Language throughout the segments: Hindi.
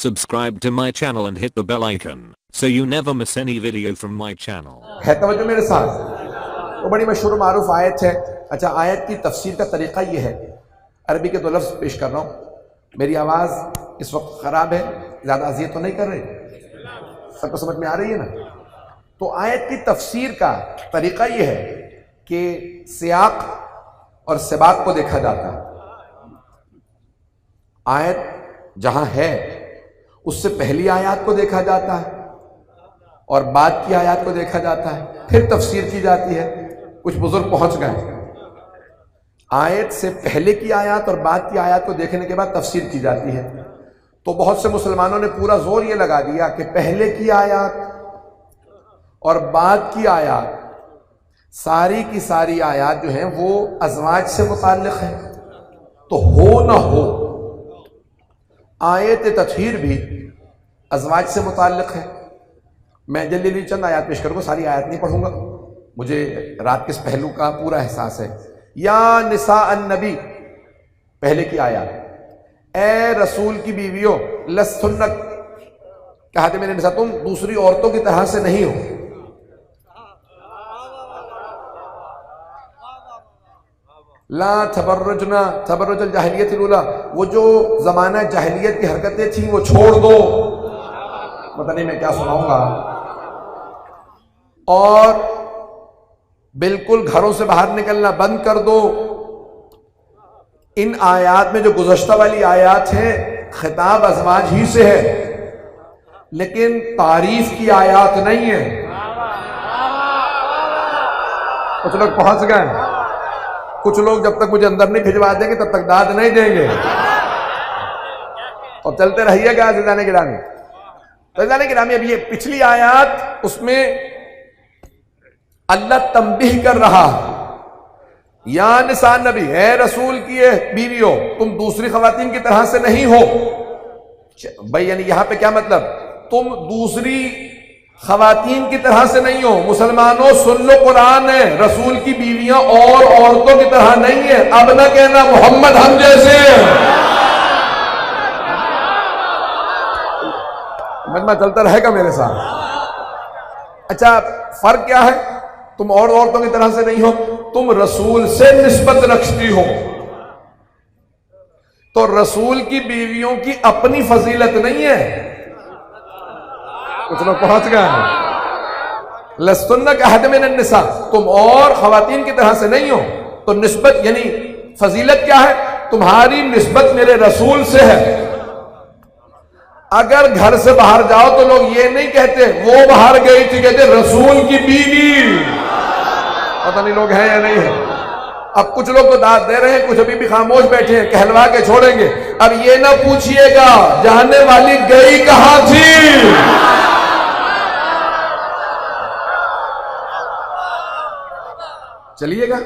Subscribe to my channel and hit the bell icon so you never miss any video from my channel. है तवज्जो मेरे साथ। तो बड़ी मशहूर मारूफ आयत है। अच्छा, आयत की तफसीर का तरीका ये है, अरबी के दो लफ्ज़ पेश कर रहा हूँ। मेरी आवाज़ इस वक्त ख़राब है, ज़्यादा अजियत तो नहीं कर रही, सबको समझ में आ रही है ना? तो आयत की तफसीर का तरीका ये है कि सियाक और सिबाक को देखा जाता है। आयत जहां है उससे पहली आयत को देखा जाता है और बाद की आयत को देखा जाता है, फिर तफसीर की जाती है। कुछ बुजुर्ग पहुंच गए, आयत से पहले की आयत और बाद की आयत को देखने के बाद तफसीर की जाती है। तो बहुत से मुसलमानों ने पूरा जोर ये लगा दिया कि पहले की आयत और बाद की आयत, सारी की सारी आयत जो है वो अज़वाज से मुताल्लिक़ है। तो हो ना हो, आयत तत्हीर भी अज़वाज से मुताल्लिक़ है। मैं जल्दी चंद आयत पेश करूँगा, सारी आयत नहीं पढ़ूंगा, मुझे रात के इस पहलू का पूरा एहसास है। या निसा अन्नबी, पहले की आयत, ए रसूल की बीवियों, लस्तुन्ना, कहा थे मेरे निसा, तुम दूसरी औरतों की तरह से नहीं हो। ला तबर्रुजना तबर्रुजुल जाहिलियतिल उला, वो जो जमाना जाहिलियत की हरकतें थी वो छोड़ दो। पता नहीं मैं क्या सुनाऊंगा। और बिल्कुल घरों से बाहर निकलना बंद कर दो। इन आयात में जो गुज़श्ता वाली आयात है खिताब अज़वाज ही से है, लेकिन तारीफ की आयात नहीं है। कुछ लोग पहुंच गए, कुछ लोग जब तक मुझे अंदर नहीं भिजवा देंगे तब तक दाद नहीं देंगे। और चलते रहिएगा अज़ीज़ान गिरामी। तो अज़ीज़ान गिरामी, अब ये पिछली आयत, उसमें अल्लाह तंबीह कर रहा है, या निसान नबी, है रसूल की बीवियों, तुम दूसरी खवातीन की तरह से नहीं हो। भाई यानी यहां पे क्या मतलब, तुम दूसरी खवातीन की तरह से नहीं हो। मुसलमानों सुन लो, कुरान है, रसूल की बीवियां और औरतों की तरह नहीं है। अब ना कहना मोहम्मद हम जैसे हैं। मजमा चलता रहेगा मेरे साथ। अच्छा, फर्क क्या है? तुम और औरतों की तरह से नहीं हो, तुम रसूल से निस्बत रखती हो। तो रसूल की बीवियों की अपनी फजीलत नहीं है। कुछ लोग पहुंच गए हैं। लस्तुन्ना कहत मिन निसा, तुम और खवातीन की तरह से नहीं हो। तो निस्बत यानी फजीलत क्या है? तुम्हारी निस्बत मेरे रसूल से है। अगर घर से बाहर जाओ तो लोग ये नहीं कहते वो बाहर गई थी, कहते रसूल की बीवी। पता नहीं लोग हैं या नहीं है। अब कुछ लोग तो दाद दे रहे हैं, कुछ अभी भी खामोश बैठे हैं, कहलवा के छोड़ेंगे। अब ये ना पूछिएगा जाने वाली गई कहां थी। चलिएगा,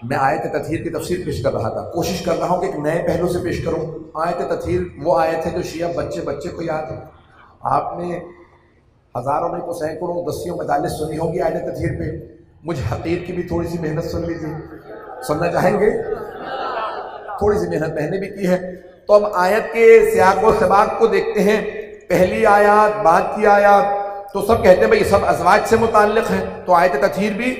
मैं आयत तत्हीर की तफसीर पेश कर रहा था, कोशिश कर रहा हूं कि एक नए पहलू से पेश करूं। आयत तत्हीर वो आयत है जो शिया बच्चे को याद है। आपने हजारों नहीं तो सैकड़ों दसियों मजालिस सुनी होगी आयत तत्हीर पे। मुझे हकीर की भी थोड़ी सी मेहनत सुन लीजिए, सुनना चाहेंगे? थोड़ी सी मेहनत मैंने भी की है। तो हम आयत के सियाक और सबाक को देखते हैं, पहली आयत, बाद की आयत। तो सब कहते हैं भाई सब अज़वाज से मुताल्लिक़ है, तो आयत तत्हीर भी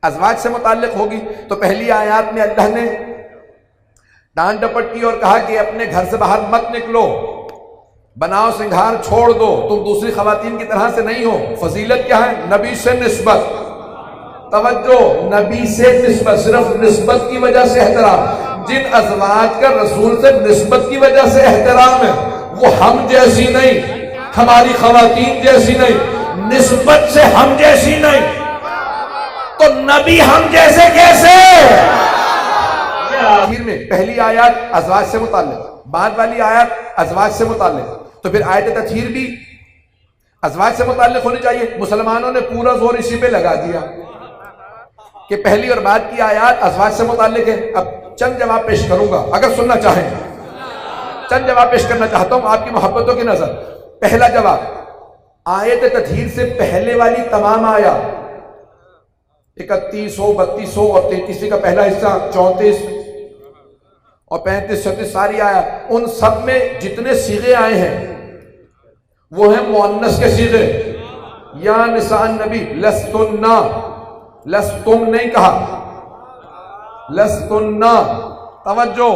अज़वाज से मुताल्लिक़ होगी। तो पहली आयत में अल्लाह ने डांट डपट की और कहा कि अपने घर से बाहर मत निकलो, बनाओ सिंगार छोड़ दो, तुम दूसरी खवातीन की तरह से नहीं हो। फजीलत क्या है? नबी से निस्बत। तवज्जो, नबी से निस्बत, सिर्फ निस्बत की वजह से एहतराम। जिन अज़वाज का रसूल से निस्बत की वजह से एहतराम है वो हम जैसी नहीं, हमारी खवातीन जैसी नहीं, निस्बत से हम जैसी नहीं। तो नबी हम जैसे कैसे? आखिर में पहली आयत अज़वाज से मुताल्लिक़, बाद वाली आयत अज़वाज से मुताल्लिक़। तो फिर आयत तत्हीर भी अज़वाज से मुताल्लिक़ होनी चाहिए। मुसलमानों ने पूरा जोर इसी पे लगा दिया कि पहली और बाद की आयत अज़वाज से मुताल्लिक़ है। अब चंद जवाब पेश करूंगा, अगर सुनना चाहें। चंद जवाब पेश करना चाहता हूं आपकी मोहब्बतों की नजर। पहला जवाब, आयत तत्हीर से पहले वाली तमाम आयत 3100, 3200 और 33 का पहला हिस्सा 34 और 35-36 सारी आया, उन सब में जितने सीगे आए हैं वो है मुअन्नस के सीगे। या निसान नबी लस्तुन्ना, लस्तुम नहीं कहा, लस्तुन्ना, तवज्जो,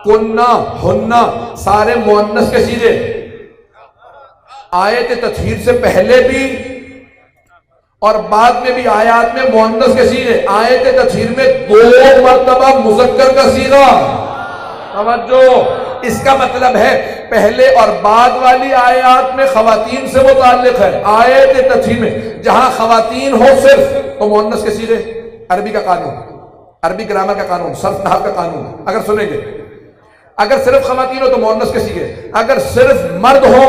कुन्ना, हुन्ना, सारे मुअन्नस के सीगे। आयत तत्हीर से पहले भी और बाद में भी आयात में मुअन्नस के सीगे। आयत तत्हीर में 2 मरतबा मुज़क्कर का सीगा। तवज्जो, इसका मतलब है पहले और बाद वाली आयात में खवातीन से मुताल्लिक है। आयत तत्हीर में जहां खवातीन हो सिर्फ तो मुअन्नस के सीगे। अरबी का कानून, अरबी ग्रामर का कानून, सर्फ नहव का कानून अगर सुनेंगे, अगर सिर्फ खवातीन हो तो मुअन्नस के सीगे, अगर सिर्फ मर्द हो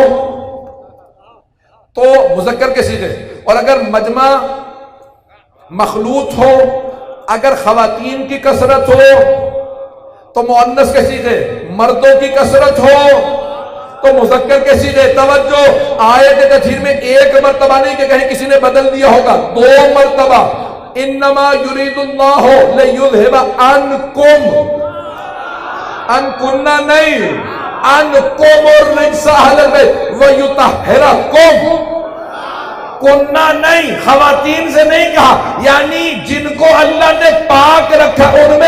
तो मुज़क्कर के सीगे, और अगर मजमा मखलूत हो, अगर खवातीन की कसरत हो तो मुअन्नस के सीगे, मर्दों की कसरत हो तो मुज़क्कर के सीगे। तवज्जो, आयत तत्हीर में 1 मरतबा नहीं कि कहीं किसी ने बदल दिया होगा, 2 मरतबा। इन्नमा युरीदुल्लाहु लियुज़हिबा अन्कुम, अनकुन्ना नहीं, अनकुम रिज्सा अहलल बैत व युतहिरकुम, कुन्ना नहीं, खवातीन से नहीं कहा, यानी जिनको अल्लाह ने पाक रखा उनमें